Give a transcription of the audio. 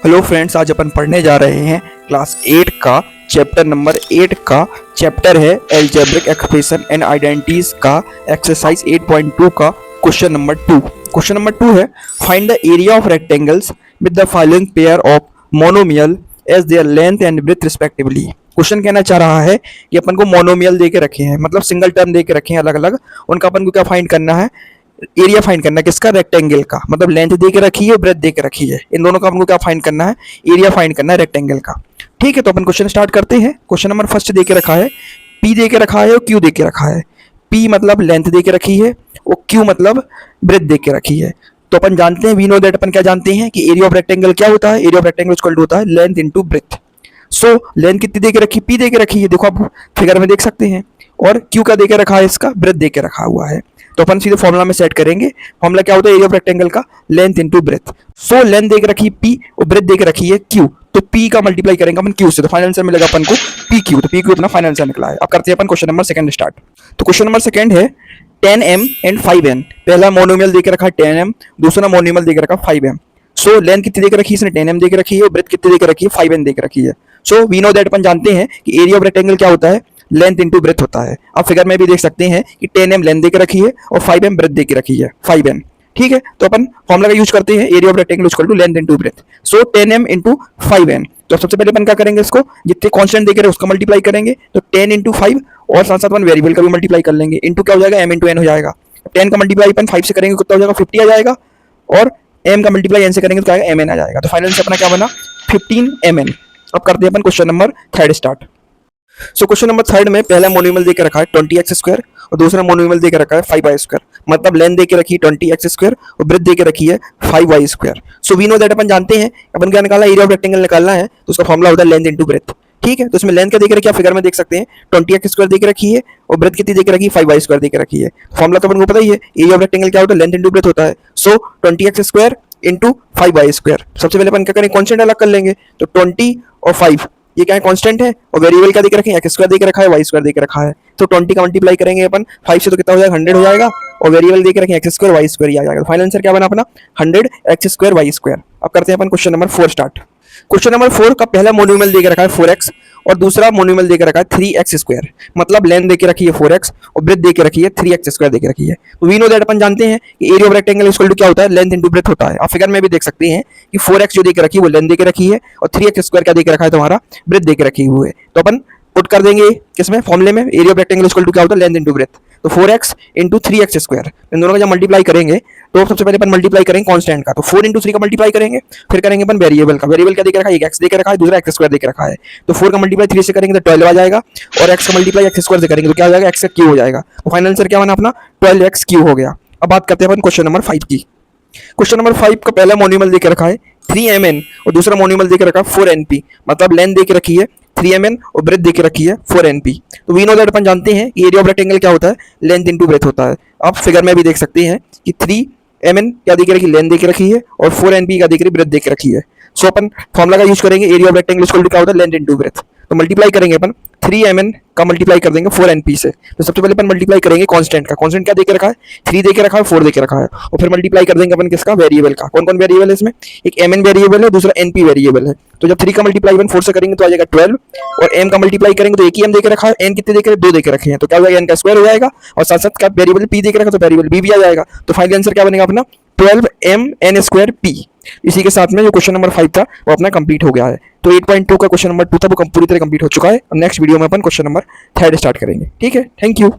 Hello friends, आज अपन पढ़ने जा रहे हैं क्लास 8 का चैप्टर नंबर 8 का चैप्टर है एल्जेब्रिक एक्सप्रेशन एंड आइडेंटिटीज का एक्सरसाइज 8.2 का क्वेश्चन नंबर 2। क्वेश्चन नंबर 2 है find the area of rectangles with the following pair of monomial as their length and breadth respectively. क्वेश्चन कहना चाह रहा है कि अपन को मोनोमियल दे के रखे हैं, मतलब सिंगल टर्म दे के रखे हैं अलग अलग, उनका अपन को क्या फाइंड करना है, एरिया फाइंड करना है। किसका? रेक्टेंगल का, मतलब लेंथ दे के रखी है, ब्रेथ दे के रखी है, इन दोनों का हमको क्या फाइंड करना है, एरिया फाइंड करना है रेक्टेंगल का। ठीक है, तो अपन क्वेश्चन स्टार्ट करते हैं। क्वेश्चन नंबर फर्स्ट दे के रखा है, पी दे के रखा है और क्यू दे के रखा है। पी मतलब लेंथ दे के रखी है और क्यू मतलब ब्रेथ दे के रखी है। तो अपन जानते हैं, वी नो दैट, अपन क्या जानते हैं कि एरिया ऑफ रेक्टेंगल क्या होता है, area of rectangle equal to होता है length into breadth. So length कितनी दे के रखी, पी दे के रखी है, देखो आप फिगर में देख सकते हैं, और क्यू का दे के रखा है, इसका ब्रेथ दे के रखा हुआ है। तो अपन सीधे फॉर्मूला में सेट करेंगे। फॉर्मूला क्या होता है, एरिया ऑफ रेक्टेंगल का length into breadth. So length दे के रखी है पी और ब्रेथ दे के रखी है क्यू, तो पी का मल्टीप्लाई करेंगे अपन क्यू से, तो फाइनल आंसर मिलेगा अपन को पी क्यू। तो पी क्यू अपना फाइनल आंसर निकला है। अब करते हैं अपन क्वेश्चन नंबर सेकंड स्टार्ट। तो क्वेश्चन नंबर सेकंड है 10m एंड 5n। पहला मोनोमियल दे के रखा है 10m, दूसरा मोनोमियल दे के रखा 5m। सो लेंथ कितनी दे के रखी है, इसने 10m दे के रखी है और ब्रेथ कितनी दे के रखी है, 5n दे के रखी है। सो वी नो दैट, अपन जानते हैं कि एरिया ऑफ रेक्टेंगल क्या होता है, लेंथ इनटू ब्रेथ होता है। आप फिगर में भी देख सकते हैं कि 10m लेंथ दे के रखी है और 5m ब्रेथ दे के रखी है, 5n। ठीक है, तो अपन फॉर्मूला का यूज करते हैं, area of rectangle equal to length into breadth. So 10m into 5n। तो सबसे पहले अपन क्या करेंगे, इसको जितने कांस्टेंट देके रहे उसका मल्टीप्लाई करेंगे, तो 10 इंटू 5 और साथ साथ अपन वेरिएबल का भी मल्टीप्लाई कर लेंगे। इंटू क्या हो जाएगा, m इंटू n हो जाएगा। 10 का मल्टीप्लाई अपन 5 से करेंगे, कितना हो जाएगा, 50 आ जाएगा, और m का मल्टीप्लाई n से करेंगे तो क्या आएगा, mn आ जाएगा। तो फाइनल से अपना क्या बना, 15mn। अब करते हैं अपन question number third start. So question number third में पहला मोनोमियल दे के रखा है 20x² और दूसरा मोनोमियल दे के रखा है 5y²। मतलब लेंथ दे के रखी है 20x² और ब्रेथ दे के रखी है 5y²। So we know that, अपन जानते हैं अपन क्या निकालना है, एरिया ऑफ रेक्टेंगल निकालना है, तो उसका फॉर्मूला होता है लेंथ इनटू ब्रेथ। ठीक है, तो इसमें लेंथ क्या दे के रखी है, फिगर में देख सकते हैं 20x² दे के रखी है और ब्रेथ कितनी दे के रखी है, 5y² दे के रखी है। फॉर्मूला तो अपन को पता ही है, एरिया ऑफ रेक्टेंगल क्या होता है, लेंथ इनटू ब्रेथ होता है। सो 20x² इंटू 5y²। सबसे पहले अपन क्या करेंगे, कॉन्स्टेंट अलग कर लेंगे, तो 20 और 5 ये क्या है, कांस्टेंट है, और वेरिएबल क्या दे के रखे हैं, x² दे के रखा है, y² दे के रखा है। तो 20 का मल्टीप्लाई करेंगे अपन 5 से, तो कितना हो जाएगा, 100 हो जाएगा, और वेरिएबल दे के रखे हैं x² y² ही आ जाएगा। फाइनल आंसर क्या बना अपना, 100 x² y²। अब करते हैं अपन question number 4 start. Question number 4 का पहला मोनोमियल दे के रखा है 4x और दूसरा मोनोमियल दे के रखा है 3x²। मतलब लेंथ दे के रखी है 4x और ब्रेथ दे के रखी है 3x² दे के रखी है। तो वी नो दैट, अपन जानते हैं कि area of rectangle equal to क्या होता है, लेंथ इनटू ब्रेथ होता है। आप फिगर में भी देख सकते हैं कि 4x जो दे के रखी है वो लेंथ दे के रखी है और 3x² क्या दे के रखा है, तुम्हारा ब्रेथ दे के रखी हुई है। तो अपन पुट कर देंगे किसमें, फॉर्मूले में, area of rectangle equal to क्या होता है, लेंथ इनटू ब्रेथ। तो 4x इंटू 3x², इन दोनों का जब मल्टीप्लाई करेंगे तो सबसे पहले अपन मल्टीप्लाई करेंगे कांस्टेंट का, तो 4 इंटू 3 का मल्टीप्लाई करेंगे, फिर करेंगे अपन वेरिएबल का। वेरिएबल क्या दे के रखा है, एक x दे के रखा है, दूसरा x² दे के रखा है। तो 4 का मल्टीप्लाई 3 से करेंगे तो 12 आ जाएगा, और x का मल्टीप्लाई x² से करेंगे तो क्या हो जाएगा, x का क्यू हो जाएगा। तो फाइनल आंसर क्या बना अपना, 12x क्यू हो गया। अब बात करते हैं अपन क्वेश्चन नंबर 5 की। क्वेश्चन नंबर 5 का पहला मोनोमियल दे के रखा है 3mn और दूसरा मोनोमियल दे के रखा है 4np। मतलब लेंथ दे के रखी है 3mn और ब्रेथ दे के रखी है 4np। तो वी नो दैट, अपन जानते हैं कि एरिया ऑफ रेक्टेंगल क्या होता है, लेंथ इनटू ब्रेथ होता है। आप फिगर में भी देख सकते हैं कि 3mn क्या दे के रखी, लेंथ दे के रखी है, और 4np का दे के ब्रेथ दे के रखी है। सो अपन फॉर्मूला का यूज करेंगे, area of rectangle equal to क्या होता है, लेंथ इनटू ब्रेथ। तो मल्टीप्लाई करेंगे अपन 3mn का मल्टीप्लाई कर देंगे 4np से। तो सबसे पहले अपन मल्टीप्लाई करेंगे कांस्टेंट का। कांस्टेंट क्या दे के रखा है, 3 दे के रखा है, 4 दे के रखा है, और फिर मल्टीप्लाई कर देंगे अपन किसका, वेरिएबल का। कौन कौन वेरिएबल है इसमें, एक mn वेरिएबल है, दूसरा np वेरिएबल है। तो जब 3 का मल्टीप्लाई अपन 4 से करेंगे तो आ जाएगा 12, और m का मल्टीप्लाई करेंगे तो एक ही m दे के रखा है, n कितने दे के, 2 दे के रखे हैं, तो क्या हो जाएगा, n का स्क्वायर हो जाएगा, और साथ साथ का वेरिएबल p दे के रखा तो वेरिएबल b भी आ जाएगा। तो फाइनल आंसर क्या बनेगा अपना, 12mn²p। इसी के साथ में जो क्वेश्चन नंबर 5 था वो अपना कंप्लीट हो गया है। तो 8.2 का क्वेश्चन नंबर 2 था वो पूरी तरह कंप्लीट हो चुका है। अब नेक्स्ट वीडियो में अपन क्वेश्चन नंबर 3 स्टार्ट करेंगे। ठीक है, थैंक यू।